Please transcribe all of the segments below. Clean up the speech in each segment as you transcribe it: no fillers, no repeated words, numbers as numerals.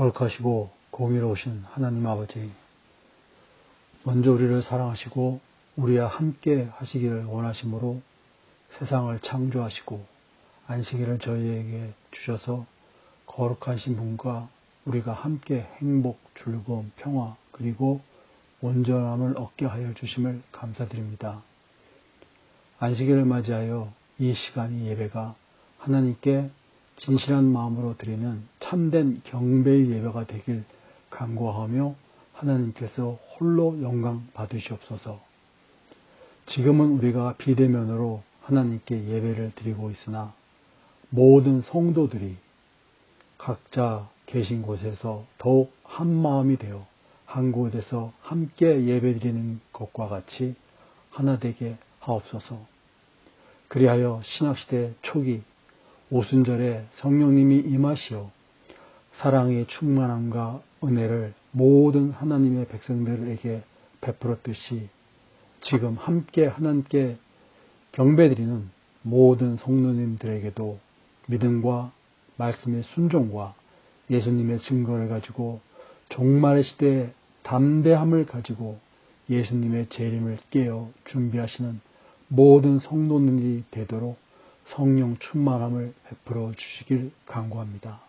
거룩하시고 공의로우신 하나님 아버지, 먼저 우리를 사랑하시고 우리와 함께 하시기를 원하심으로 세상을 창조하시고 안식일을 저희에게 주셔서 거룩하신 분과 우리가 함께 행복, 즐거움, 평화 그리고 온전함을 얻게 하여 주심을 감사드립니다. 안식일을 맞이하여 이 시간이 예배가 하나님께 진실한 마음으로 드리는 참된 경배의 예배가 되길 간구하며 하나님께서 홀로 영광 받으시옵소서. 지금은 우리가 비대면으로 하나님께 예배를 드리고 있으나 모든 성도들이 각자 계신 곳에서 더욱 한 마음이 되어 한 곳에서 함께 예배드리는 것과 같이 하나 되게 하옵소서. 그리하여 신학시대 초기 오순절에 성령님이 임하시어 사랑의 충만함과 은혜를 모든 하나님의 백성들에게 베풀었듯이 지금 함께 하나님께 경배드리는 모든 성도님들에게도 믿음과 말씀의 순종과 예수님의 증거를 가지고 종말의 시대에 담대함을 가지고 예수님의 재림을 깨어 준비하시는 모든 성도님이 되도록 성령 충만함을 베풀어 주시길 간구합니다.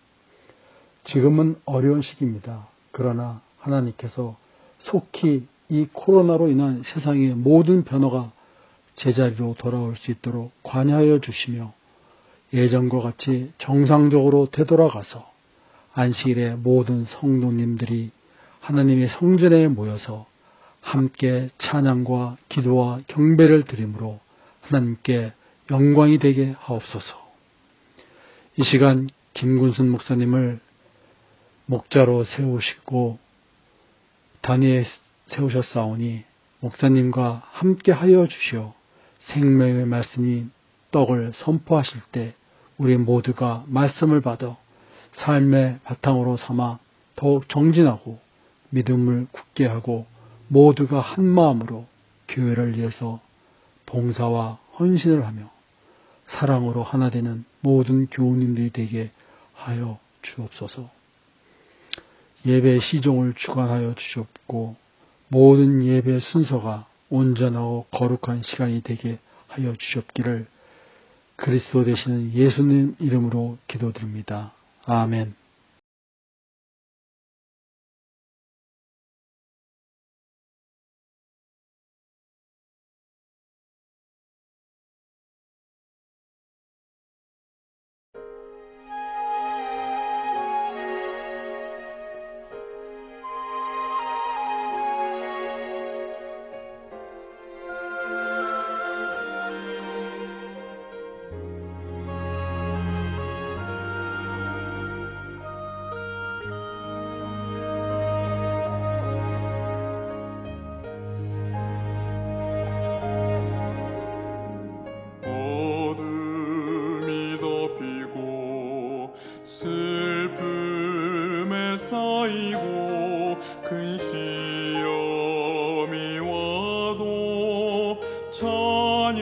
지금은 어려운 시기입니다. 그러나 하나님께서 속히 이 코로나로 인한 세상의 모든 변화가 제자리로 돌아올 수 있도록 관여하여 주시며 예전과 같이 정상적으로 되돌아가서 안식일에 모든 성도님들이 하나님의 성전에 모여서 함께 찬양과 기도와 경배를 드림으로 하나님께 영광이 되게 하옵소서. 이 시간 김군순 목사님을 목자로 세우시고 단위에 세우셨사오니 목사님과 함께 하여 주시어 생명의 말씀이 떡을 선포하실 때 우리 모두가 말씀을 받아 삶의 바탕으로 삼아 더욱 정진하고 믿음을 굳게 하고 모두가 한 마음으로 교회를 위해서 봉사와 헌신을 하며 사랑으로 하나 되는 모든 교우님들이 되게 하여 주옵소서. 예배 시종을 주관하여 주시옵고 모든 예배 순서가 온전하고 거룩한 시간이 되게 하여 주시옵기를 그리스도 되시는 예수님 이름으로 기도드립니다. 아멘. 어둠이 덮이고 슬픔에 쌓이고 큰 시험이 와도 찬양하리.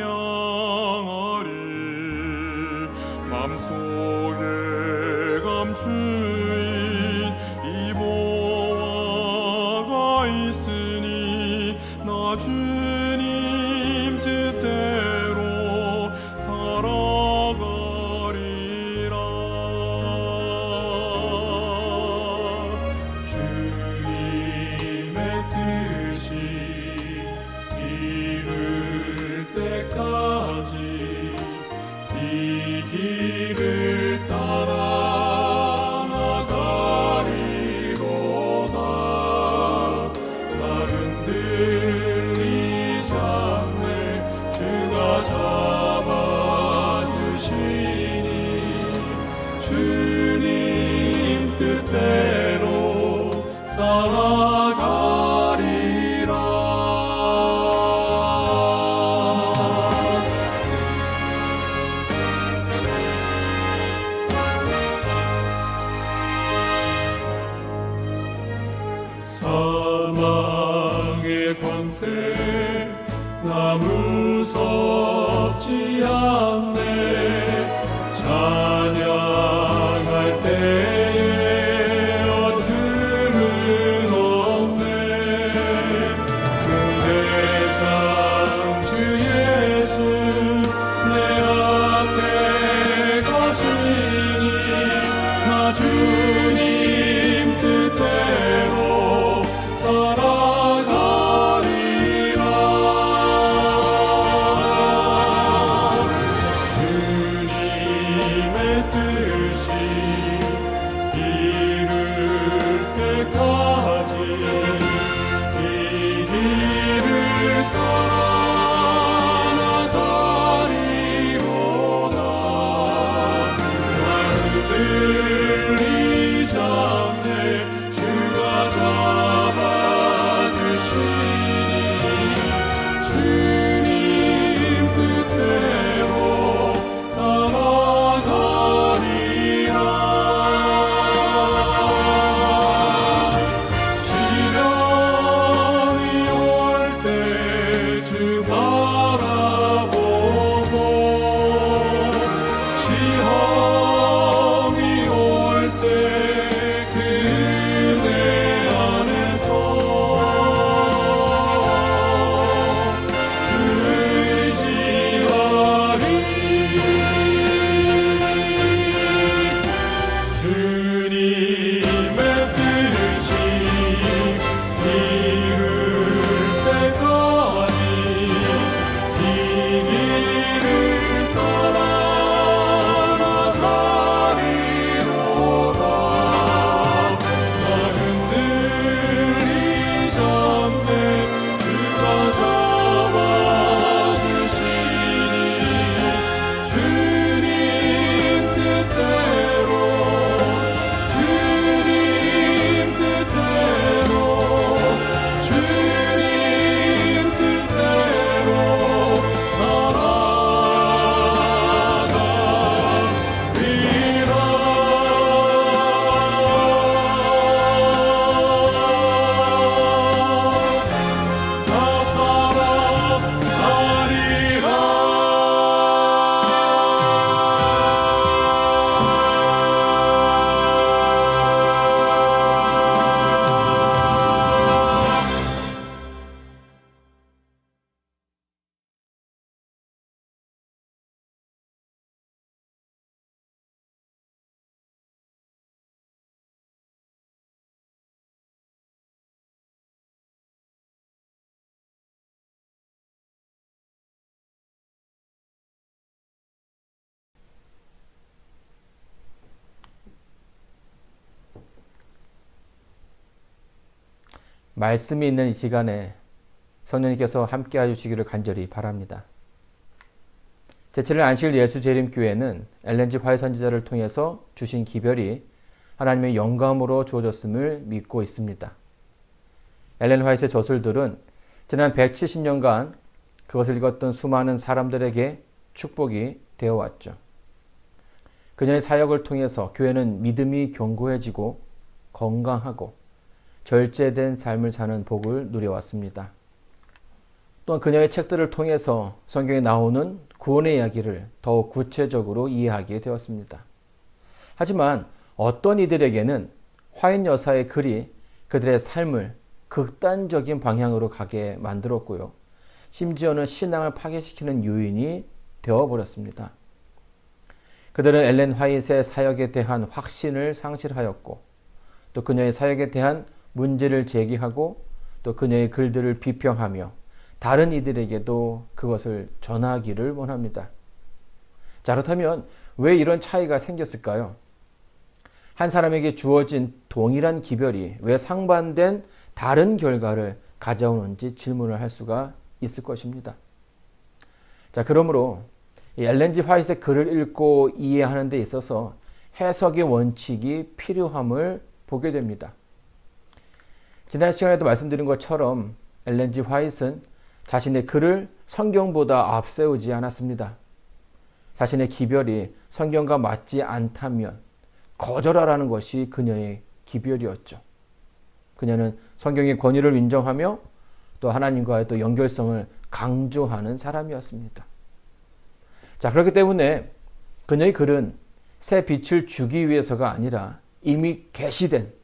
맘속에 감추인 이보화가 있으니 나 주님 뜻대로 살아가리라. 주님의 뜻이 이룰 때까지 이 길을 따라 나가리로다. 나는 흔들리지 않네. 주가 잡아주시니 주님 뜻대로 살아가리라. 사망의 권세 나 무섭지 않네. 찬양할 때에 어둠은 없네. 큰 대장 주 예수 내 앞에 가시니 나 주님 뜻대로 따라가리라. 주님의 뜻이 이룰 때까지 이 길을 따라 나가리로다. 날 흔들리지 않네. 주가 잡아주시니 주님 뜻대로 살아가리라. 시련이 올 때 주 바라보고 시험이 올 때 그 은혜 안에서 말씀이 있는 이 시간에 성령님께서 함께 해주시기를 간절히 바랍니다. 제7일 안식일 예수재림교회는 엘렌 G 화이트 선지자를 통해서 주신 기별이 하나님의 영감으로 주어졌음을 믿고 있습니다. 엘렌 화이트의 저술들은 지난 170년간 그것을 읽었던 수많은 사람들에게 축복이 되어 왔죠. 그녀의 사역을 통해서 교회는 믿음이 견고해지고 건강하고 절제된 삶을 사는 복을 누려왔습니다. 또한 그녀의 책들을 통해서 성경에 나오는 구원의 이야기를 더욱 구체적으로 이해하게 되었습니다. 하지만 어떤 이들에게는 화인 여사의 글이 그들의 삶을 극단적인 방향으로 가게 만들었고요. 심지어는 신앙을 파괴시키는 요인이 되어버렸습니다. 그들은 엘렌 화이트의 사역에 대한 확신을 상실하였고 또 그녀의 사역에 대한 문제를 제기하고 또 그녀의 글들을 비평하며 다른 이들에게도 그것을 전하기를 원합니다. 자, 그렇다면 왜 이런 차이가 생겼을까요? 한 사람에게 주어진 동일한 기별이 왜 상반된 다른 결과를 가져오는지 질문을 할 수가 있을 것입니다. 자, 그러므로 엘렌 G 화이트의 글을 읽고 이해하는 데 있어서 해석의 원칙이 필요함을 보게 됩니다. 지난 시간에도 말씀드린 것처럼 엘렌 G 화이트는 자신의 글을 성경보다 앞세우지 않았습니다. 자신의 기별이 성경과 맞지 않다면 거절하라는 것이 그녀의 기별이었죠. 그녀는 성경의 권위를 인정하며 또 하나님과의 또 연결성을 강조하는 사람이었습니다. 자, 그렇기 때문에 그녀의 글은 새 빛을 주기 위해서가 아니라 이미 계시된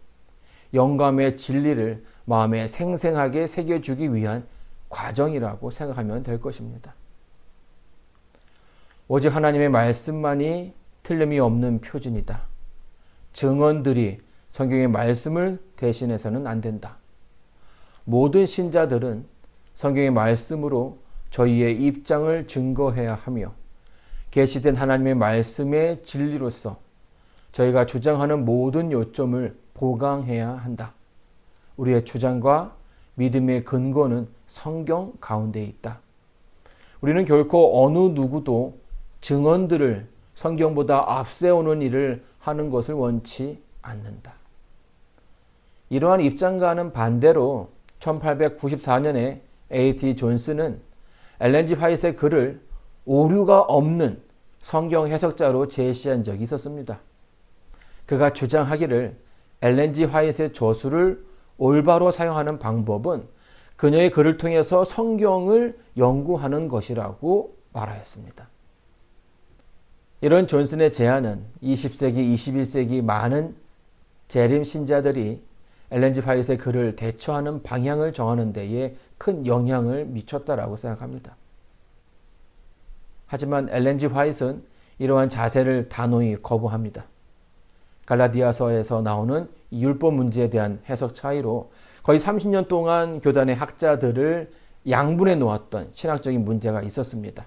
영감의 진리를 마음에 생생하게 새겨주기 위한 과정이라고 생각하면 될 것입니다. 오직 하나님의 말씀만이 틀림이 없는 표준이다. 증언들이 성경의 말씀을 대신해서는 안 된다. 모든 신자들은 성경의 말씀으로 저희의 입장을 증거해야 하며 계시된 하나님의 말씀의 진리로서 저희가 주장하는 모든 요점을 보강해야 한다. 우리의 주장과 믿음의 근거는 성경 가운데 있다. 우리는 결코 어느 누구도 증언들을 성경보다 앞세우는 일을 하는 것을 원치 않는다. 이러한 입장과는 반대로 1894년에 A.T. 존스는 엘렌 G 화이트의 글을 오류가 없는 성경 해석자로 제시한 적이 있었습니다. 그가 주장하기를 엘렌 G 화이트의 저술을 올바로 사용하는 방법은 그녀의 글을 통해서 성경을 연구하는 것이라고 말하였습니다. 이런 존슨의 제안은 20세기, 21세기 많은 재림 신자들이 엘렌 G 화이트의 글을 대처하는 방향을 정하는 데에 큰 영향을 미쳤다라고 생각합니다. 하지만 엘렌 G 화이트는 이러한 자세를 단호히 거부합니다. 갈라디아서에서 나오는 율법 문제에 대한 해석 차이로 거의 30년 동안 교단의 학자들을 양분해 놓았던 신학적인 문제가 있었습니다.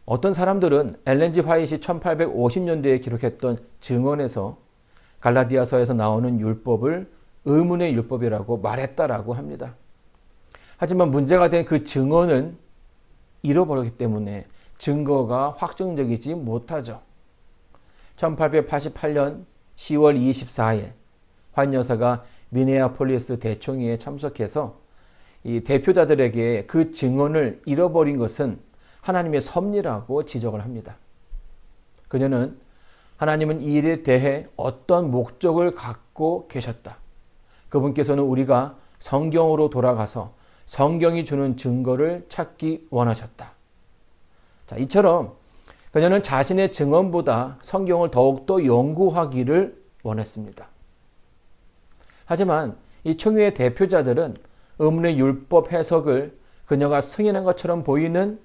어떤 사람들은 엘렌 G 화이트이 1850년대에 기록했던 증언에서 갈라디아서에서 나오는 율법을 의문의 율법이라고 말했다라고 합니다. 하지만 문제가 된 그 증언은 잃어버렸기 때문에 증거가 확정적이지 못하죠. 1888년 10월 24일 화인 여사가 미네아폴리스 대총회에 참석해서 이 대표자들에게 그 증언을 잃어버린 것은 하나님의 섭리라고 지적을 합니다. 그녀는 하나님은 이 일에 대해 어떤 목적을 갖고 계셨다. 그분께서는 우리가 성경으로 돌아가서 성경이 주는 증거를 찾기 원하셨다. 자, 이처럼 그녀는 자신의 증언보다 성경을 더욱더 연구하기를 원했습니다. 하지만 이 총회의 대표자들은 의문의 율법 해석을 그녀가 승인한 것처럼 보이는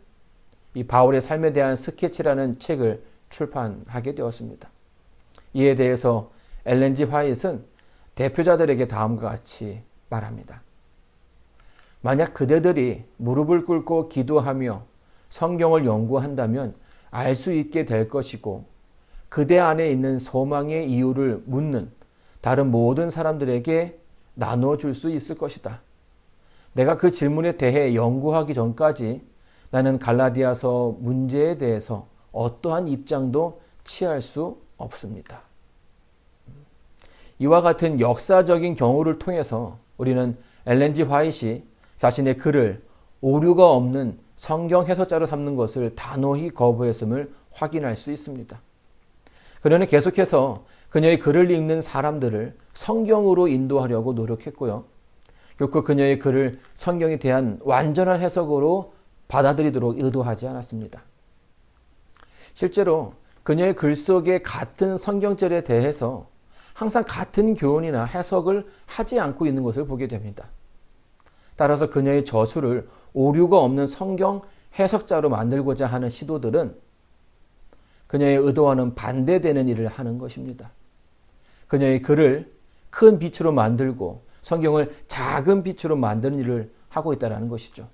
이 바울의 삶에 대한 스케치라는 책을 출판하게 되었습니다. 이에 대해서 엘렌 G 화이트는 대표자들에게 다음과 같이 말합니다. 만약 그대들이 무릎을 꿇고 기도하며 성경을 연구한다면 알 수 있게 될 것이고 그대 안에 있는 소망의 이유를 묻는 다른 모든 사람들에게 나눠줄 수 있을 것이다. 내가 그 질문에 대해 연구하기 전까지 나는 갈라디아서 문제에 대해서 어떠한 입장도 취할 수 없습니다. 이와 같은 역사적인 경우를 통해서 우리는 엘렌 G. 화이트이 자신의 글을 오류가 없는 성경 해석자로 삼는 것을 단호히 거부했음을 확인할 수 있습니다. 그녀는 계속해서 그녀의 글을 읽는 사람들을 성경으로 인도하려고 노력했고요. 결코 그녀의 글을 성경에 대한 완전한 해석으로 받아들이도록 의도하지 않았습니다. 실제로 그녀의 글 속의 같은 성경절에 대해서 항상 같은 교훈이나 해석을 하지 않고 있는 것을 보게 됩니다. 따라서 그녀의 저술을 오류가 없는 성경 해석자로 만들고자 하는 시도들은 그녀의 의도와는 반대되는 일을 하는 것입니다. 그녀의 글을 큰 빛으로 만들고 성경을 작은 빛으로 만드는 일을 하고 있다는 것이죠.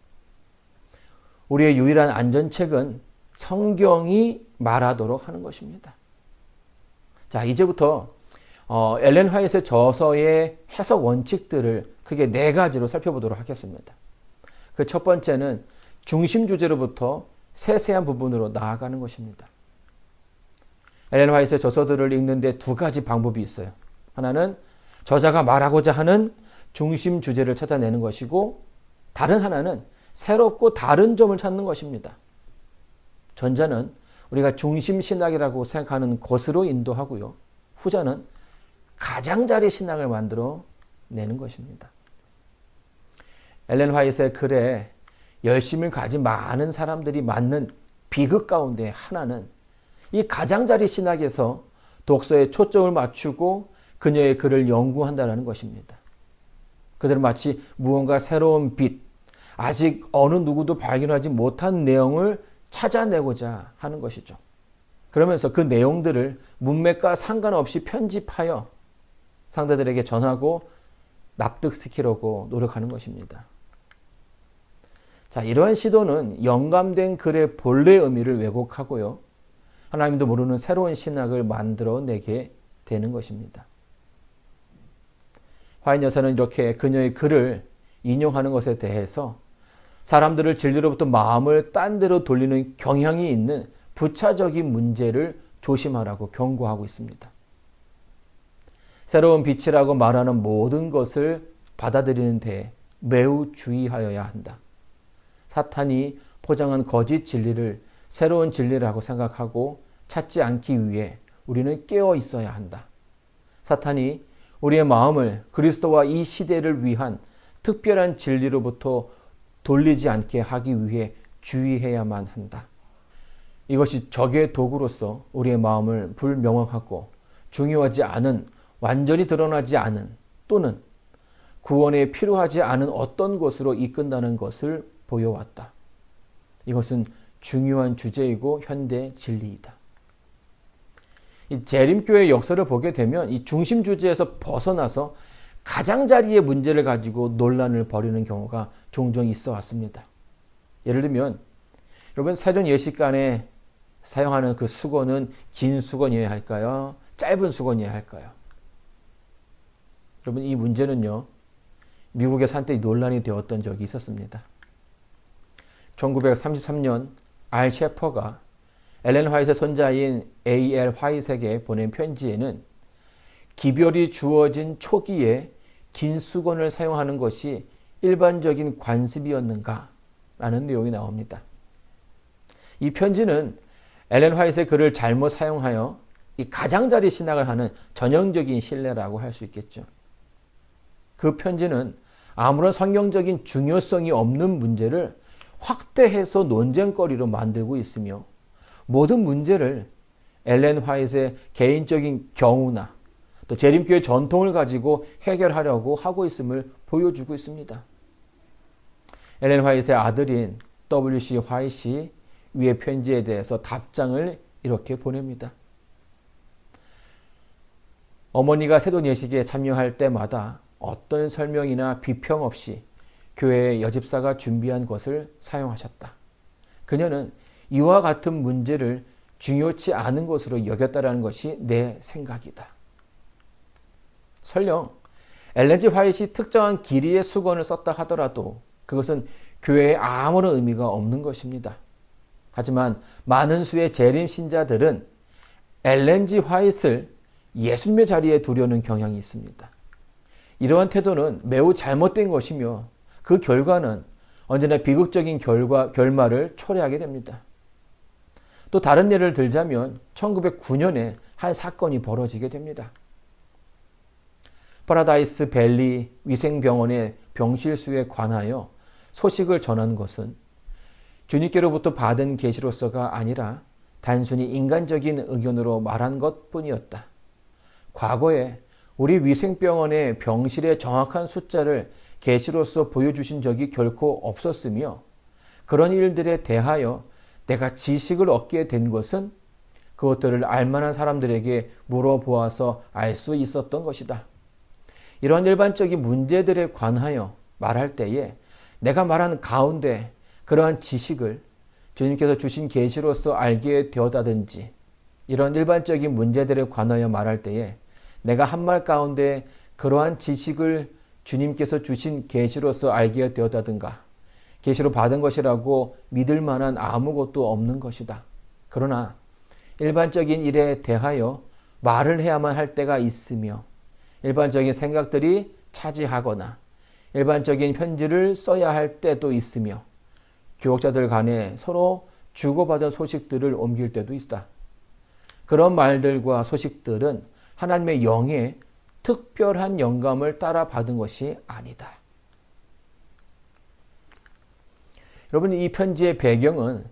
우리의 유일한 안전책은 성경이 말하도록 하는 것입니다. 자, 이제부터 엘렌 화이트의 저서의 해석 원칙들을 크게 4가지로 살펴보도록 하겠습니다. 그 첫 번째는 중심 주제로부터 세세한 부분으로 나아가는 것입니다. 엘렌 화이트의 저서들을 읽는데 2가지 방법이 있어요. 하나는 저자가 말하고자 하는 중심 주제를 찾아내는 것이고, 다른 하나는 새롭고 다른 점을 찾는 것입니다. 전자는 우리가 중심 신학이라고 생각하는 것으로 인도하고요. 후자는 가장자리 신학을 만들어 내는 것입니다. 엘렌 화이트의 글에 열심을 가진 많은 사람들이 맞는 비극 가운데 하나는 이 가장자리 신학에서 독서에 초점을 맞추고 그녀의 글을 연구한다는 것입니다. 그들은 마치 무언가 새로운 빛, 아직 어느 누구도 발견하지 못한 내용을 찾아내고자 하는 것이죠. 그러면서 그 내용들을 문맥과 상관없이 편집하여 상대들에게 전하고 납득시키려고 노력하는 것입니다. 자, 이러한 시도는 영감된 글의 본래 의미를 왜곡하고요. 하나님도 모르는 새로운 신학을 만들어내게 되는 것입니다. 화이트 여사는 이렇게 그녀의 글을 인용하는 것에 대해서 사람들을 진리로부터 마음을 딴 데로 돌리는 경향이 있는 부차적인 문제를 조심하라고 경고하고 있습니다. 새로운 빛이라고 말하는 모든 것을 받아들이는 데 매우 주의하여야 한다. 사탄이 포장한 거짓 진리를 새로운 진리라고 생각하고 찾지 않기 위해 우리는 깨어 있어야 한다. 사탄이 우리의 마음을 그리스도와 이 시대를 위한 특별한 진리로부터 돌리지 않게 하기 위해 주의해야만 한다. 이것이 적의 도구로서 우리의 마음을 불명확하고 중요하지 않은, 완전히 드러나지 않은, 또는 구원에 필요하지 않은 어떤 것으로 이끈다는 것을 보여왔다. 이것은 중요한 주제이고 현대 진리이다. 이 재림교회의 역사를 보게 되면 이 중심 주제에서 벗어나서 가장자리의 문제를 가지고 논란을 벌이는 경우가 종종 있어 왔습니다. 예를 들면 여러분 세전 예식간에 사용하는 그 수건은 긴 수건이어야 할까요? 짧은 수건이어야 할까요? 여러분 이 문제는요, 미국에서 한때 논란이 되었던 적이 있었습니다. 1933년 알 셰퍼가 엘렌 화이트의 손자인 A.L. 화이트에게 보낸 편지에는 기별이 주어진 초기에 긴 수건을 사용하는 것이 일반적인 관습이었는가? 라는 내용이 나옵니다. 이 편지는 엘렌 화이트의 글을 잘못 사용하여 이 가장자리 신학을 하는 전형적인 신뢰라고 할 수 있겠죠. 그 편지는 아무런 성경적인 중요성이 없는 문제를 확대해서 논쟁거리로 만들고 있으며 모든 문제를 엘렌 화이트의 개인적인 경우나 또 재림교회 전통을 가지고 해결하려고 하고 있음을 보여주고 있습니다. 엘렌 화이트의 아들인 W.C. 화이트이 위의 편지에 대해서 답장을 이렇게 보냅니다. 어머니가 세돈 예식에 참여할 때마다 어떤 설명이나 비평 없이 교회의 여집사가 준비한 것을 사용하셨다. 그녀는 이와 같은 문제를 중요치 않은 것으로 여겼다라는 것이 내 생각이다. 설령 엘렌 G 화이트이 특정한 길이의 수건을 썼다 하더라도 그것은 교회에 아무런 의미가 없는 것입니다. 하지만 많은 수의 재림 신자들은 엘렌 G 화이트를 예수님의 자리에 두려는 경향이 있습니다. 이러한 태도는 매우 잘못된 것이며 그 결과는 언제나 비극적인 결말을 초래하게 됩니다. 또 다른 예를 들자면 1909년에 한 사건이 벌어지게 됩니다. 파라다이스 밸리 위생병원의 병실수에 관하여 소식을 전한 것은 주님께로부터 받은 계시로서가 아니라 단순히 인간적인 의견으로 말한 것뿐이었다. 과거에 우리 위생병원의 병실의 정확한 숫자를 계시로서 보여주신 적이 결코 없었으며 그런 일들에 대하여 내가 지식을 얻게 된 것은 그것들을 알만한 사람들에게 물어보아서 알 수 있었던 것이다. 이러한 일반적인 문제들에 관하여 말할 때에 내가 말하는 가운데 그러한 지식을 주님께서 주신 계시로서 알게 되었다든지 이런 일반적인 문제들에 관하여 말할 때에 내가 한 말 가운데 그러한 지식을 주님께서 주신 계시로서 알게 되었다든가 계시로 받은 것이라고 믿을 만한 아무것도 없는 것이다. 그러나 일반적인 일에 대하여 말을 해야만 할 때가 있으며 일반적인 생각들이 차지하거나 일반적인 편지를 써야 할 때도 있으며 교역자들 간에 서로 주고받은 소식들을 옮길 때도 있다. 그런 말들과 소식들은 하나님의 영의 특별한 영감을 따라 받은 것이 아니다. 여러분, 이 편지의 배경은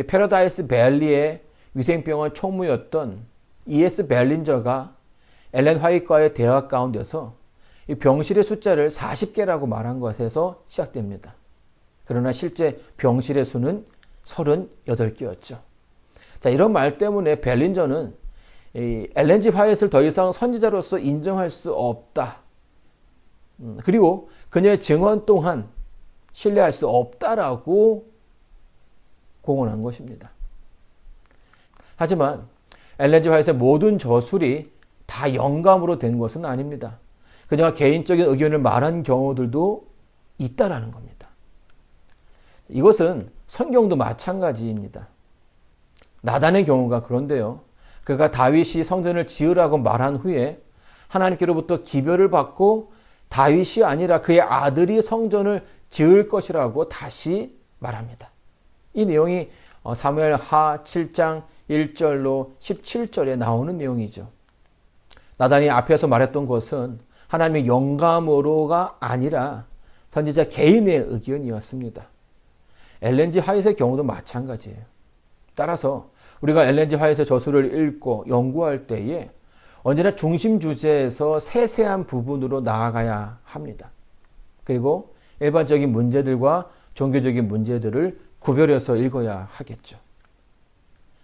패러다이스 밸리의 위생병원 총무였던 E.S. 벨린저가 엘렌 화이트와의 대화 가운데서 이 병실의 숫자를 40개라고 말한 것에서 시작됩니다. 그러나 실제 병실의 수는 38개였죠. 자, 이런 말 때문에 벨린저는 엘렌 G 화이트를 더 이상 선지자로서 인정할 수 없다. 그리고 그녀의 증언 또한 신뢰할 수 없다라고 공언한 것입니다. 하지만 엘렌 G 화이트의 모든 저술이 다 영감으로 된 것은 아닙니다. 그녀가 개인적인 의견을 말한 경우들도 있다라는 겁니다. 이것은 성경도 마찬가지입니다. 나단의 경우가 그런데요. 그가 다윗이 성전을 지으라고 말한 후에 하나님께로부터 기별을 받고 다윗이 아니라 그의 아들이 성전을 지을 것이라고 다시 말합니다. 이 내용이 사무엘 하 7장 1절로 17절에 나오는 내용이죠. 나단이 앞에서 말했던 것은 하나님의 영감으로가 아니라 선지자 개인의 의견이었습니다. 엘렌 G 화이트의 경우도 마찬가지예요. 따라서 우리가 엘렌 G 화이트의 저술을 읽고 연구할 때에 언제나 중심 주제에서 세세한 부분으로 나아가야 합니다. 그리고 일반적인 문제들과 종교적인 문제들을 구별해서 읽어야 하겠죠.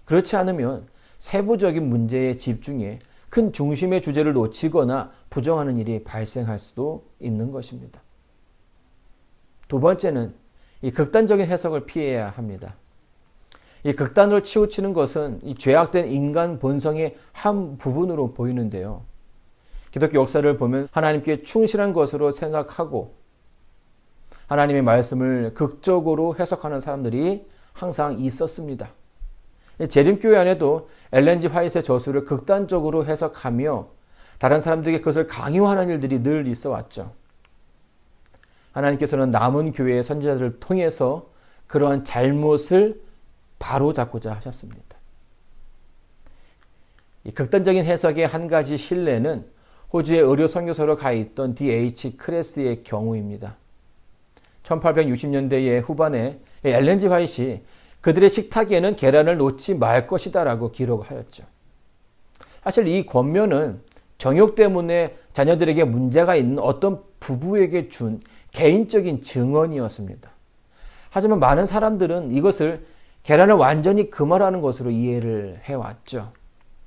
그렇지 않으면 세부적인 문제에 집중해 큰 중심의 주제를 놓치거나 부정하는 일이 발생할 수도 있는 것입니다. 두 번째는 이 극단적인 해석을 피해야 합니다. 이 극단으로 치우치는 것은 이 죄악된 인간 본성의 한 부분으로 보이는데요. 기독교 역사를 보면 하나님께 충실한 것으로 생각하고 하나님의 말씀을 극적으로 해석하는 사람들이 항상 있었습니다. 재림교회 안에도 엘렌 G 화이트의 저술을 극단적으로 해석하며 다른 사람들에게 그것을 강요하는 일들이 늘 있어 왔죠. 하나님께서는 남은 교회의 선지자들을 통해서 그러한 잘못을 바로잡고자 하셨습니다. 이 극단적인 해석의 한 가지 신뢰는 호주의 의료 선교사로 가 있던 D.H. 크레스의 경우입니다. 1860년대의 후반에 엘렌 G 화이트이 그들의 식탁에는 계란을 놓지 말 것이다 라고 기록하였죠. 사실 이 권면은 정욕 때문에 자녀들에게 문제가 있는 어떤 부부에게 준 개인적인 증언이었습니다. 하지만 많은 사람들은 이것을 계란을 완전히 금하라는 것으로 이해를 해왔죠.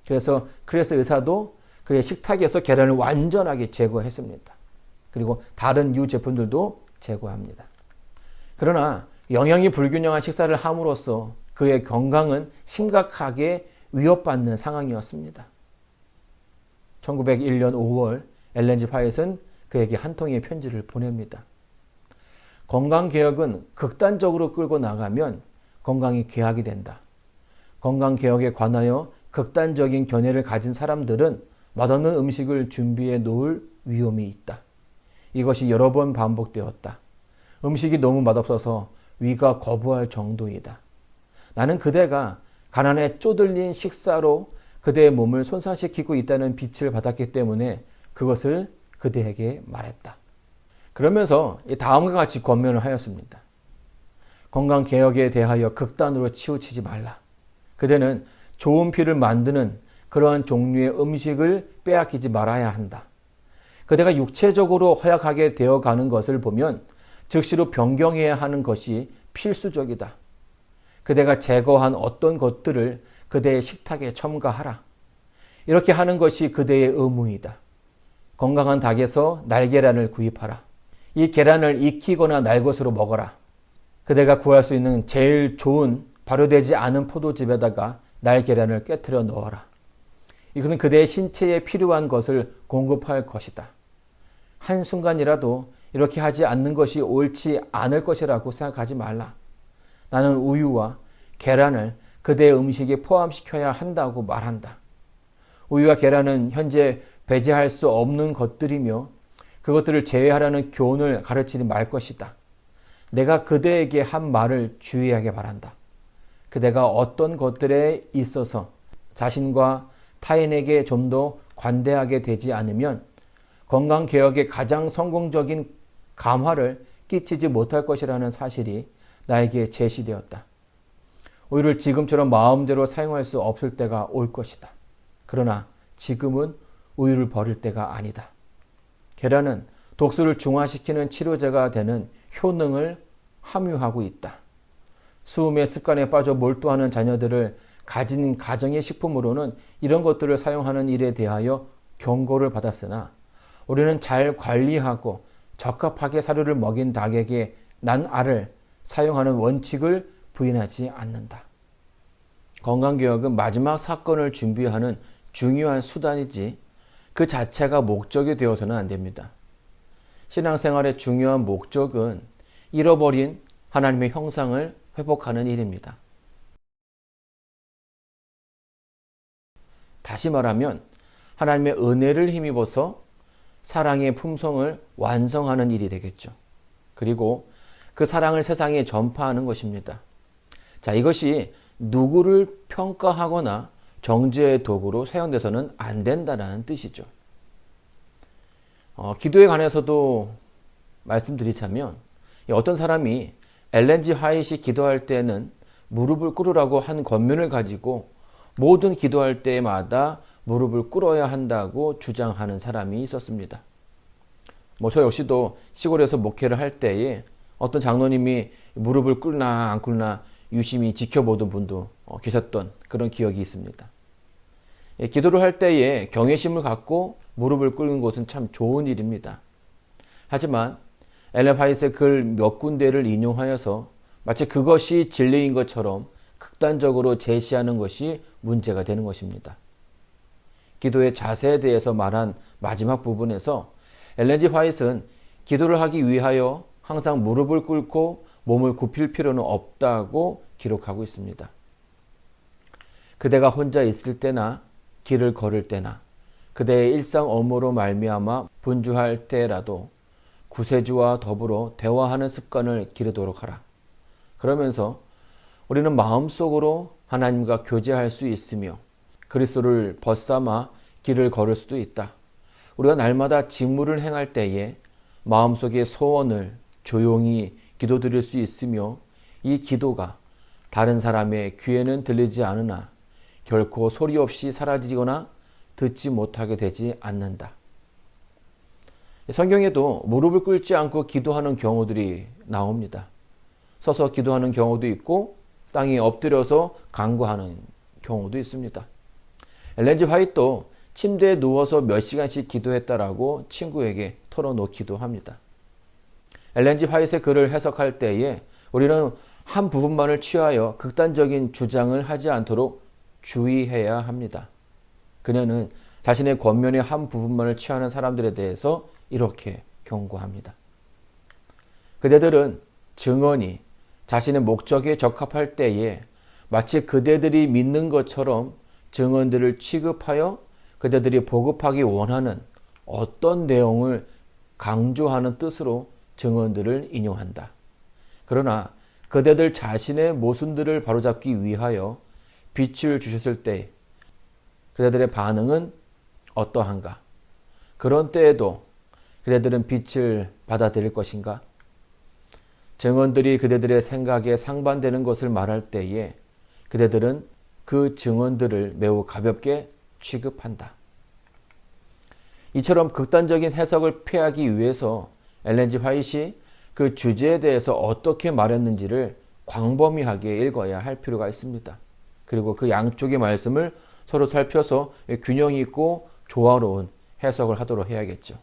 그래서 크레스 의사도 그의 식탁에서 계란을 완전하게 제거했습니다. 그리고 다른 유제품들도 제거합니다. 그러나 영양이 불균형한 식사를 함으로써 그의 건강은 심각하게 위협받는 상황이었습니다. 1901년 5월 엘렌 G 화이트는 그에게 한 통의 편지를 보냅니다. 건강개혁은 극단적으로 끌고 나가면 건강이 괴악이 된다. 건강개혁에 관하여 극단적인 견해를 가진 사람들은 맛없는 음식을 준비해 놓을 위험이 있다. 이것이 여러 번 반복되었다. 음식이 너무 맛없어서 위가 거부할 정도이다. 나는 그대가 가난에 쪼들린 식사로 그대의 몸을 손상시키고 있다는 빛을 받았기 때문에 그것을 그대에게 말했다. 그러면서 다음과 같이 권면을 하였습니다. 건강개혁에 대하여 극단으로 치우치지 말라. 그대는 좋은 피를 만드는 그러한 종류의 음식을 빼앗기지 말아야 한다. 그대가 육체적으로 허약하게 되어가는 것을 보면 즉시로 변경해야 하는 것이 필수적이다. 그대가 제거한 어떤 것들을 그대의 식탁에 첨가하라. 이렇게 하는 것이 그대의 의무이다. 건강한 닭에서 날계란을 구입하라. 이 계란을 익히거나 날 것으로 먹어라. 그대가 구할 수 있는 제일 좋은 발효되지 않은 포도즙에다가 날계란을 깨트려 넣어라. 이것은 그대의 신체에 필요한 것을 공급할 것이다. 한순간이라도 이렇게 하지 않는 것이 옳지 않을 것이라고 생각하지 말라. 나는 우유와 계란을 그대의 음식에 포함시켜야 한다고 말한다. 우유와 계란은 현재 배제할 수 없는 것들이며 그것들을 제외하라는 교훈을 가르치지 말 것이다. 내가 그대에게 한 말을 주의하게 바란다. 그대가 어떤 것들에 있어서 자신과 타인에게 좀 더 관대하게 되지 않으면 건강개혁의 가장 성공적인 감화를 끼치지 못할 것이라는 사실이 나에게 제시되었다. 우유를 지금처럼 마음대로 사용할 수 없을 때가 올 것이다. 그러나 지금은 우유를 버릴 때가 아니다. 계란은 독소를 중화시키는 치료제가 되는 효능을 함유하고 있다. 수음의 습관에 빠져 몰두하는 자녀들을 가진 가정의 식품으로는 이런 것들을 사용하는 일에 대하여 경고를 받았으나 우리는 잘 관리하고 적합하게 사료를 먹인 닭에게 난 알을 사용하는 원칙을 부인하지 않는다. 건강개혁은 마지막 사건을 준비하는 중요한 수단이지 그 자체가 목적이 되어서는 안 됩니다. 신앙생활의 중요한 목적은 잃어버린 하나님의 형상을 회복하는 일입니다. 다시 말하면 하나님의 은혜를 힘입어서 사랑의 품성을 완성하는 일이 되겠죠. 그리고 그 사랑을 세상에 전파하는 것입니다. 자, 이것이 누구를 평가하거나 정죄의 도구로 사용돼서는 안 된다는 뜻이죠. 기도에 관해서도 말씀드리자면 어떤 사람이 엘렌 G 화이트이 기도할 때는 무릎을 꿇으라고 한 권면을 가지고 모든 기도할 때마다 무릎을 꿇어야 한다고 주장하는 사람이 있었습니다. 저 역시도 시골에서 목회를 할 때에 어떤 장로님이 무릎을 꿇나 안 꿇나 유심히 지켜보던 분도 계셨던 그런 기억이 있습니다. 기도를 할 때에 경외심을 갖고 무릎을 꿇는 것은 참 좋은 일입니다. 하지만 엘렌 화이트의 글 몇 군데를 인용하여서 마치 그것이 진리인 것처럼 극단적으로 제시하는 것이 문제가 되는 것입니다. 기도의 자세에 대해서 말한 마지막 부분에서 엘렌 G 화이트는 기도를 하기 위하여 항상 무릎을 꿇고 몸을 굽힐 필요는 없다고 기록하고 있습니다. 그대가 혼자 있을 때나 길을 걸을 때나 그대의 일상 업무로 말미암아 분주할 때라도 구세주와 더불어 대화하는 습관을 기르도록 하라. 그러면서 우리는 마음속으로 하나님과 교제할 수 있으며 그리스도를 벗삼아 길을 걸을 수도 있다. 우리가 날마다 직무를 행할 때에 마음속의 소원을 조용히 기도드릴 수 있으며 이 기도가 다른 사람의 귀에는 들리지 않으나 결코 소리 없이 사라지거나 듣지 못하게 되지 않는다. 성경에도 무릎을 꿇지 않고 기도하는 경우들이 나옵니다. 서서 기도하는 경우도 있고 땅에 엎드려서 간구하는 경우도 있습니다. 엘렌 G 화이트도 침대에 누워서 몇 시간씩 기도했다라고 친구에게 털어놓기도 합니다. 엘렌 G 화이트의 글을 해석할 때에 우리는 한 부분만을 취하여 극단적인 주장을 하지 않도록 주의해야 합니다. 그녀는 자신의 권면의 한 부분만을 취하는 사람들에 대해서 이렇게 경고합니다. 그대들은 증언이 자신의 목적에 적합할 때에 마치 그대들이 믿는 것처럼 증언들을 취급하여 그대들이 보급하기 원하는 어떤 내용을 강조하는 뜻으로 증언들을 인용한다. 그러나 그대들 자신의 모순들을 바로잡기 위하여 빛을 주셨을 때 그대들의 반응은 어떠한가? 그런 때에도 그대들은 빛을 받아들일 것인가? 증언들이 그대들의 생각에 상반되는 것을 말할 때에 그대들은 그 증언들을 매우 가볍게 취급한다. 이처럼 극단적인 해석을 피하기 위해서 엘렌 G 화이트이 그 주제에 대해서 어떻게 말했는지를 광범위하게 읽어야 할 필요가 있습니다. 그리고 그 양쪽의 말씀을 서로 살펴서 균형 있고 조화로운 해석을 하도록 해야겠죠.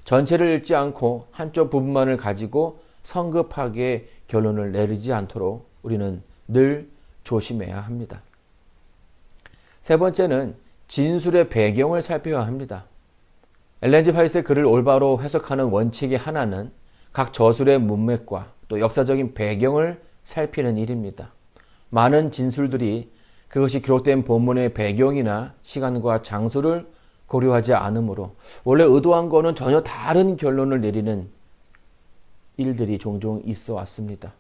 전체를 읽지 않고 한쪽 부분만을 가지고 성급하게 결론을 내리지 않도록 우리는 늘 조심해야 합니다. 세 번째는 진술의 배경을 살펴야 합니다. 엘렌 G 화이트의 글을 올바로 해석하는 원칙의 하나는 각 저술의 문맥과 또 역사적인 배경을 살피는 일입니다. 많은 진술들이 그것이 기록된 본문의 배경이나 시간과 장소를 고려하지 않으므로 원래 의도한 거는 전혀 다른 결론을 내리는 일들이 종종 있어 왔습니다.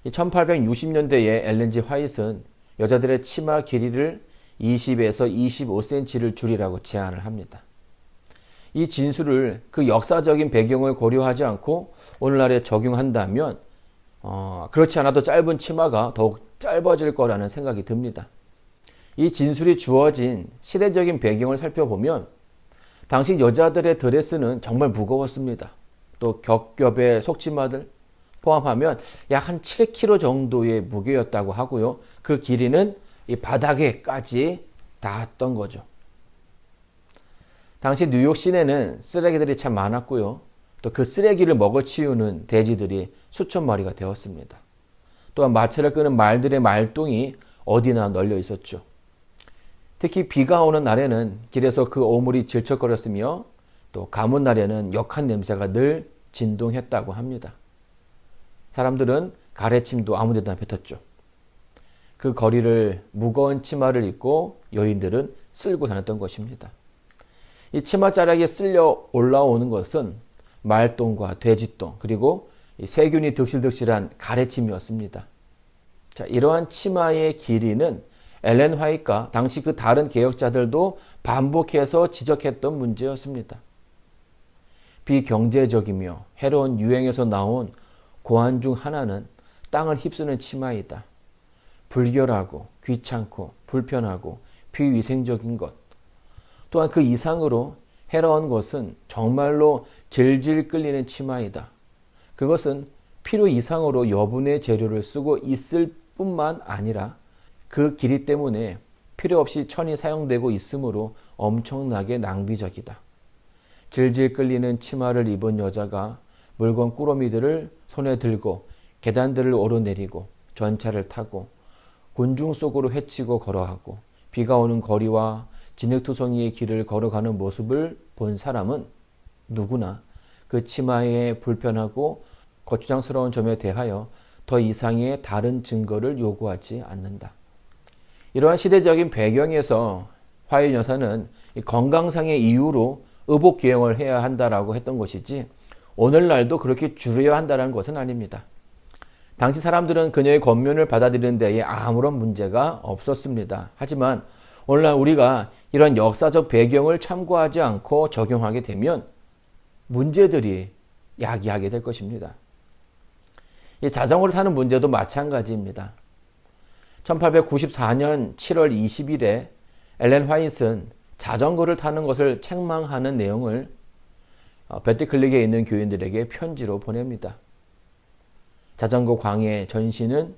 1860년대에 엘렌 G 화이트는 여자들의 치마 길이를 20에서 25cm를 줄이라고 제안을 합니다. 이 진술을 그 역사적인 배경을 고려하지 않고 오늘날에 적용한다면 그렇지 않아도 짧은 치마가 더욱 짧아질 거라는 생각이 듭니다. 이 진술이 주어진 시대적인 배경을 살펴보면 당시 여자들의 드레스는 정말 무거웠습니다. 또 겹겹의 속치마들 포함하면 약 한 7kg 정도의 무게였다고 하고요. 그 길이는 이 바닥에까지 닿았던 거죠. 당시 뉴욕 시내는 쓰레기들이 참 많았고요. 또 그 쓰레기를 먹어치우는 돼지들이 수천 마리가 되었습니다. 또한 마차를 끄는 말들의 말똥이 어디나 널려 있었죠. 특히 비가 오는 날에는 길에서 그 오물이 질척거렸으며 또 가뭄 날에는 역한 냄새가 늘 진동했다고 합니다. 사람들은 가래침도 아무 데나 뱉었죠. 그 거리를 무거운 치마를 입고 여인들은 쓸고 다녔던 것입니다. 이 치마자락에 쓸려 올라오는 것은 말똥과 돼지똥 그리고 세균이 득실득실한 가래침이었습니다. 자, 이러한 치마의 길이는 엘렌 화이트가 당시 그 다른 개혁자들도 반복해서 지적했던 문제였습니다. 비경제적이며 해로운 유행에서 나온 고안 중 하나는 땅을 휩쓰는 치마이다. 불결하고 귀찮고 불편하고 비위생적인 것. 또한 그 이상으로 해로운 것은 정말로 질질 끌리는 치마이다. 그것은 필요 이상으로 여분의 재료를 쓰고 있을 뿐만 아니라 그 길이 때문에 필요 없이 천이 사용되고 있으므로 엄청나게 낭비적이다. 질질 끌리는 치마를 입은 여자가 물건 꾸러미들을 손에 들고 계단들을 오르내리고 전차를 타고 곤중 속으로 헤치고 걸어가고 비가 오는 거리와 진흙투성이의 길을 걸어가는 모습을 본 사람은 누구나 그 치마의 불편하고 거추장스러운 점에 대하여 더 이상의 다른 증거를 요구하지 않는다. 이러한 시대적인 배경에서 화이트 여사는 건강상의 이유로 의복 기형을 해야 한다라고 했던 것이지 오늘날도 그렇게 줄여야 한다는 것은 아닙니다. 당시 사람들은 그녀의 권면을 받아들이는 데에 아무런 문제가 없었습니다. 하지만 오늘날 우리가 이런 역사적 배경을 참고하지 않고 적용하게 되면 문제들이 야기하게 될 것입니다. 이 자전거를 타는 문제도 마찬가지입니다. 1894년 7월 20일에 엘렌 화이트는 자전거를 타는 것을 책망하는 내용을 베티클릭에 있는 교인들에게 편지로 보냅니다. 자전거 광의 전시는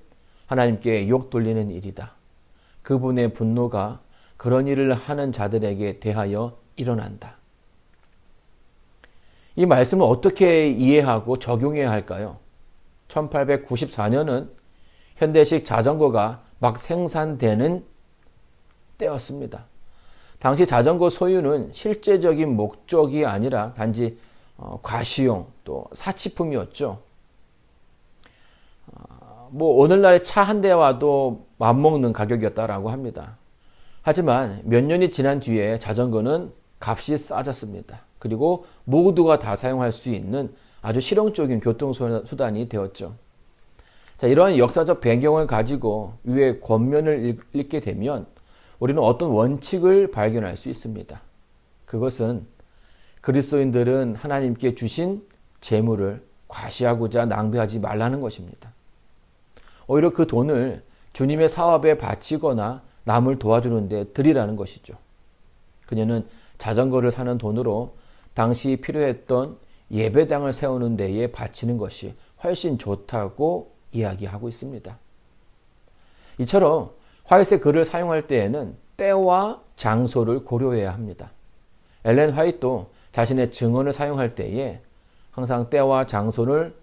하나님께 욕 돌리는 일이다. 그분의 분노가 그런 일을 하는 자들에게 대하여 일어난다. 이 말씀을 어떻게 이해하고 적용해야 할까요? 1894년은 현대식 자전거가 막 생산되는 때였습니다. 당시 자전거 소유는 실제적인 목적이 아니라 단지 과시용 또 사치품이었죠. 오늘날의 차 한 대와도 맞먹는 가격이었다라고 합니다. 하지만 몇 년이 지난 뒤에 자전거는 값이 싸졌습니다. 그리고 모두가 다 사용할 수 있는 아주 실용적인 교통수단이 되었죠. 자, 이러한 역사적 배경을 가지고 위의 권면을 읽게 되면 우리는 어떤 원칙을 발견할 수 있습니다. 그것은 그리스도인들은 하나님께 주신 재물을 과시하고자 낭비하지 말라는 것입니다. 오히려 그 돈을 주님의 사업에 바치거나 남을 도와주는 데 드리라는 것이죠. 그녀는 자전거를 사는 돈으로 당시 필요했던 예배당을 세우는 데에 바치는 것이 훨씬 좋다고 이야기하고 있습니다. 이처럼 화이트의 글을 사용할 때에는 때와 장소를 고려해야 합니다. 엘렌 화이트도 자신의 증언을 사용할 때에 항상 때와 장소를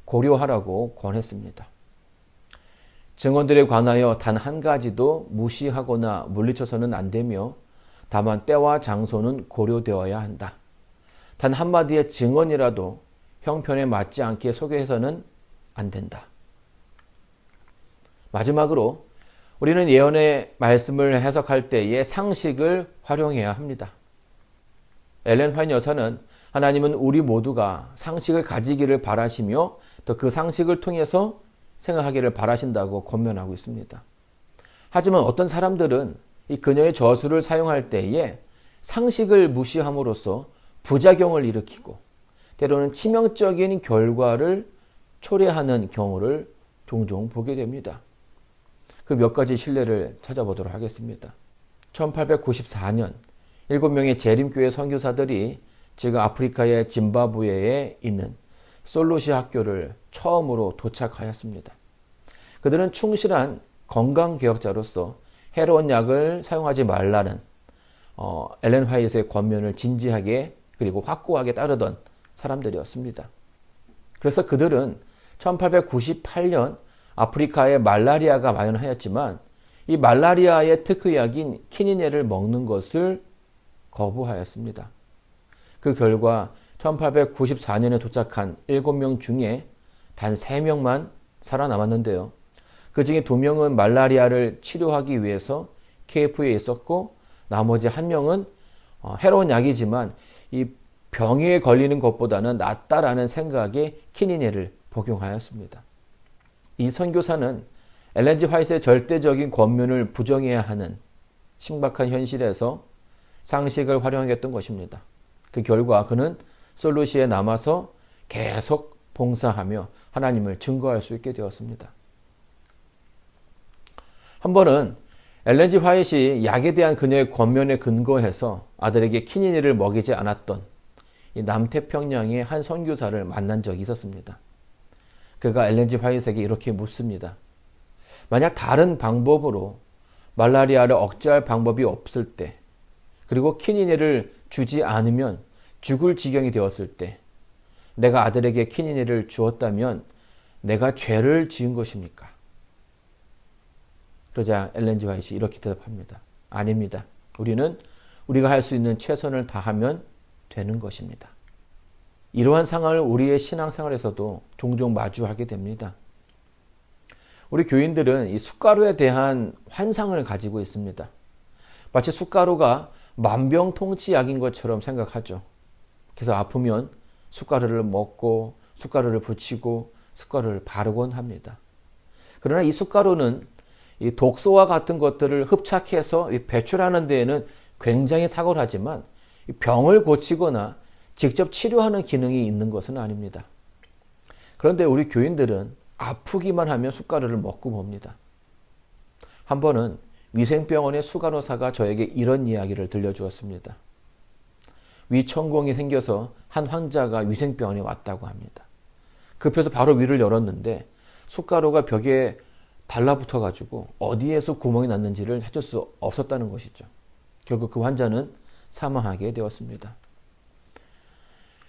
고려하라고 권했습니다. 증언들에 관하여 단 한 가지도 무시하거나 물리쳐서는 안 되며 다만 때와 장소는 고려되어야 한다. 단 한마디의 증언이라도 형편에 맞지 않게 소개해서는 안 된다. 마지막으로 우리는 예언의 말씀을 해석할 때에 상식을 활용해야 합니다. 엘렌 화이트 여사는 하나님은 우리 모두가 상식을 가지기를 바라시며 또 그 상식을 통해서 생각하기를 바라신다고 권면하고 있습니다. 하지만 어떤 사람들은 이 그녀의 저술을 사용할 때에 상식을 무시함으로써 부작용을 일으키고 때로는 치명적인 결과를 초래하는 경우를 종종 보게 됩니다. 그 몇 가지 실례를 찾아보도록 하겠습니다. 1894년 7명의 재림교회 선교사들이 지금 아프리카의 짐바브웨에 있는 솔로시 학교를 처음으로 도착하였습니다. 그들은 충실한 건강개혁자로서 해로운 약을 사용하지 말라는 엘렌 화이트의 권면을 진지하게 그리고 확고하게 따르던 사람들이었습니다. 그래서 그들은 1898년 아프리카에 말라리아가 만연하였지만 이 말라리아의 특효약인 키니네를 먹는 것을 거부하였습니다. 그 결과 1894년에 도착한 7명 중에 단 3명만 살아남았는데요. 그 중에 2명은 말라리아를 치료하기 위해서 케이프에 있었고 나머지 1명은 해로운 약이지만 이 병에 걸리는 것보다는 낫다라는 생각에 키니네를 복용하였습니다. 이 선교사는 엘렌 G 화이트의 절대적인 권면을 부정해야 하는 심각한 현실에서 상식을 활용했던 것입니다. 그 결과 그는 솔루시에 남아서 계속 봉사하며 하나님을 증거할 수 있게 되었습니다. 한 번은 엘렌 G 화이트이 약에 대한 그녀의 권면에 근거해서 아들에게 키니니를 먹이지 않았던 이 남태평양의 한 선교사를 만난 적이 있었습니다. 그가 엘렌 G 화이트에게 이렇게 묻습니다. 만약 다른 방법으로 말라리아를 억제할 방법이 없을 때, 그리고 키니니를 주지 않으면 죽을 지경이 되었을 때, 내가 아들에게 키니니를 주었다면 내가 죄를 지은 것입니까? 그러자 엘렌 G 화이트이 이렇게 대답합니다. 아닙니다. 우리가 할 수 있는 최선을 다하면 되는 것입니다. 이러한 상황을 우리의 신앙생활에서도 종종 마주하게 됩니다. 우리 교인들은 이 숟가루에 대한 환상을 가지고 있습니다. 마치 숟가루가 만병통치약인 것처럼 생각하죠. 그래서 아프면 숟가루를 먹고 숟가루를 붙이고 숟가루를 바르곤 합니다. 그러나 이 숟가루는 이 독소와 같은 것들을 흡착해서 배출하는 데에는 굉장히 탁월하지만 병을 고치거나 직접 치료하는 기능이 있는 것은 아닙니다. 그런데 우리 교인들은 아프기만 하면 숟가루를 먹고 봅니다. 한 번은 위생병원의 수간호사가 저에게 이런 이야기를 들려주었습니다. 위천공이 생겨서 한 환자가 위생병원에 왔다고 합니다. 급해서 바로 위를 열었는데 숟가루가 벽에 달라붙어 가지고 어디에서 구멍이 났는지를 찾을 수 없었다는 것이죠. 결국 그 환자는 사망하게 되었습니다.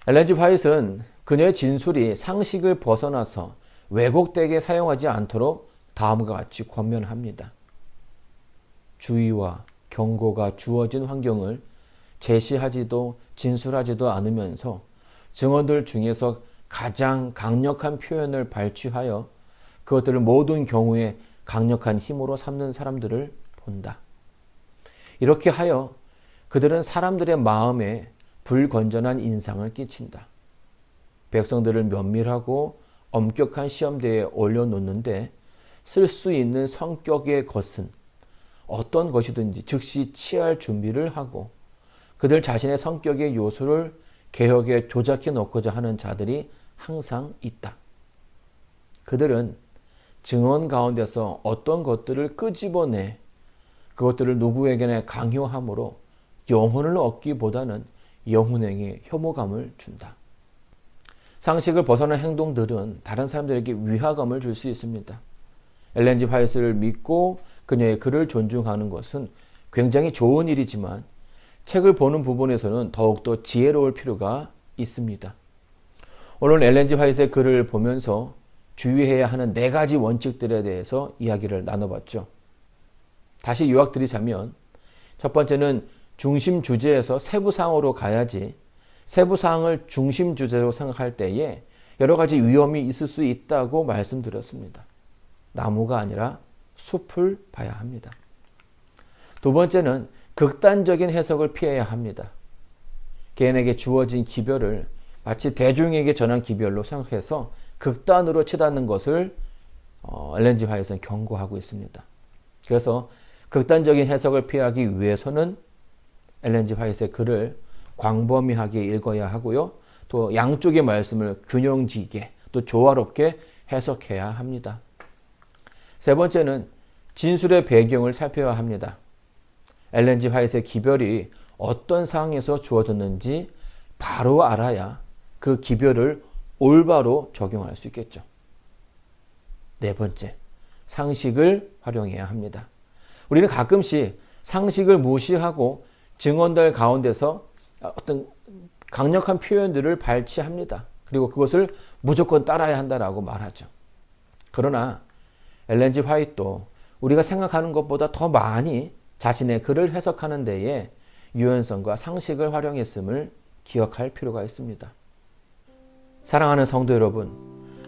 엘렌 G 화이트는 그녀의 진술이 상식을 벗어나서 왜곡되게 사용하지 않도록 다음과 같이 권면합니다. 주의와 경고가 주어진 환경을 제시하지도 진술하지도 않으면서 증언들 중에서 가장 강력한 표현을 발취하여 그것들을 모든 경우에 강력한 힘으로 삼는 사람들을 본다. 이렇게 하여 그들은 사람들의 마음에 불건전한 인상을 끼친다. 백성들을 면밀하고 엄격한 시험대에 올려놓는데 쓸 수 있는 성격의 것은 어떤 것이든지 즉시 취할 준비를 하고 그들 자신의 성격의 요소를 개혁에 조작해 놓고자 하는 자들이 항상 있다. 그들은 증언 가운데서 어떤 것들을 끄집어내 그것들을 누구에게나 강요함으로 영혼을 얻기보다는 영혼에게 혐오감을 준다. 상식을 벗어난 행동들은 다른 사람들에게 위화감을 줄 수 있습니다. 엘렌 G. 화이트를 믿고 그녀의 글을 존중하는 것은 굉장히 좋은 일이지만 책을 보는 부분에서는 더욱더 지혜로울 필요가 있습니다. 오늘 엘렌 G. 화이트의 글을 보면서 주의해야 하는 4가지 원칙들에 대해서 이야기를 나눠봤죠. 다시 요약드리자면 첫 번째는 중심 주제에서 세부사항으로 가야지 세부사항을 중심 주제로 생각할 때에 여러 가지 위험이 있을 수 있다고 말씀드렸습니다. 나무가 아니라 숲을 봐야 합니다. 두 번째는 극단적인 해석을 피해야 합니다. 개인에게 주어진 기별을 마치 대중에게 전한 기별로 생각해서 극단으로 치닫는 것을 엘렌 G. 화이트는 경고하고 있습니다. 그래서 극단적인 해석을 피하기 위해서는 엘렌 G. 화이트의 글을 광범위하게 읽어야 하고요. 또 양쪽의 말씀을 균형지게 또 조화롭게 해석해야 합니다. 세 번째는 진술의 배경을 살펴야 합니다. 엘렌 G. 화이트의 기별이 어떤 상황에서 주어졌는지 바로 알아야 그 기별을 올바로 적용할 수 있겠죠. 네 번째, 상식을 활용해야 합니다. 우리는 가끔씩 상식을 무시하고 증언들 가운데서 어떤 강력한 표현들을 발치합니다. 그리고 그것을 무조건 따라야 한다라고 말하죠. 그러나 엘렌 G. 화이트도 우리가 생각하는 것보다 더 많이 자신의 글을 해석하는 데에 유연성과 상식을 활용했음을 기억할 필요가 있습니다. 사랑하는 성도 여러분,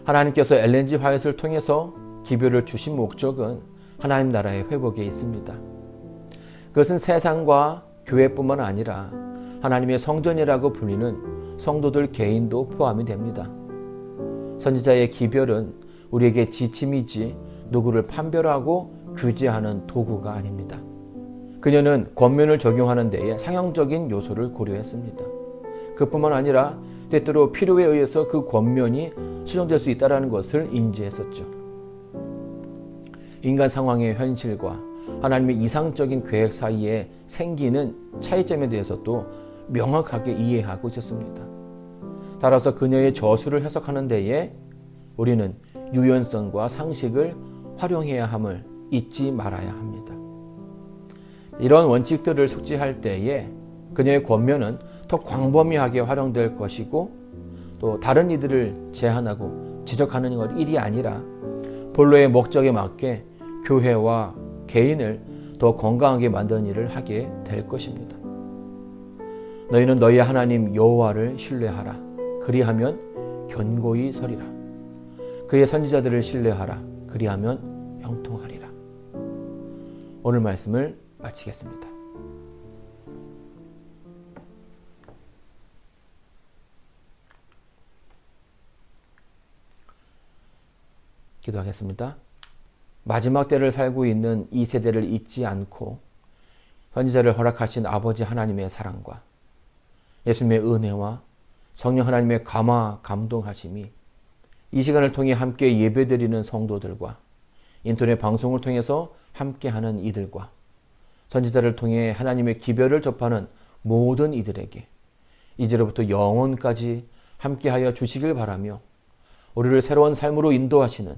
하나님께서 엘렌 G. 화이트를 통해서 기별을 주신 목적은 하나님 나라의 회복에 있습니다. 그것은 세상과 교회뿐만 아니라 하나님의 성전이라고 불리는 성도들 개인도 포함이 됩니다. 선지자의 기별은 우리에게 지침이지 누구를 판별하고 규제하는 도구가 아닙니다. 그녀는 권면을 적용하는 데에 상형적인 요소를 고려했습니다. 그뿐만 아니라 때때로 필요에 의해서 그 권면이 수정될 수 있다는 것을 인지했었죠. 인간 상황의 현실과 하나님의 이상적인 계획 사이에 생기는 차이점에 대해서도 명확하게 이해하고 있었습니다. 따라서 그녀의 저수를 해석하는 데에 우리는 유연성과 상식을 활용해야 함을 잊지 말아야 합니다. 이런 원칙들을 숙지할 때에 그녀의 권면은 더 광범위하게 활용될 것이고 또 다른 이들을 제한하고 지적하는 것 일이 아니라 본래의 목적에 맞게 교회와 개인을 더 건강하게 만드는 일을 하게 될 것입니다. 너희는 너희 하나님 여호와를 신뢰하라. 그리하면 견고히 서리라. 그의 선지자들을 신뢰하라. 그리하면 형통하리라. 오늘 말씀을 마치겠습니다. 기도하겠습니다. 마지막 때를 살고 있는 이 세대를 잊지 않고 선지자를 허락하신 아버지 하나님의 사랑과 예수님의 은혜와 성령 하나님의 감화 감동하심이 이 시간을 통해 함께 예배드리는 성도들과 인터넷 방송을 통해서 함께하는 이들과 선지자를 통해 하나님의 기별을 접하는 모든 이들에게 이제로부터 영원까지 함께하여 주시길 바라며 우리를 새로운 삶으로 인도하시는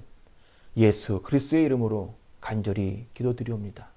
예수 그리스도의 이름으로 간절히 기도드리옵니다.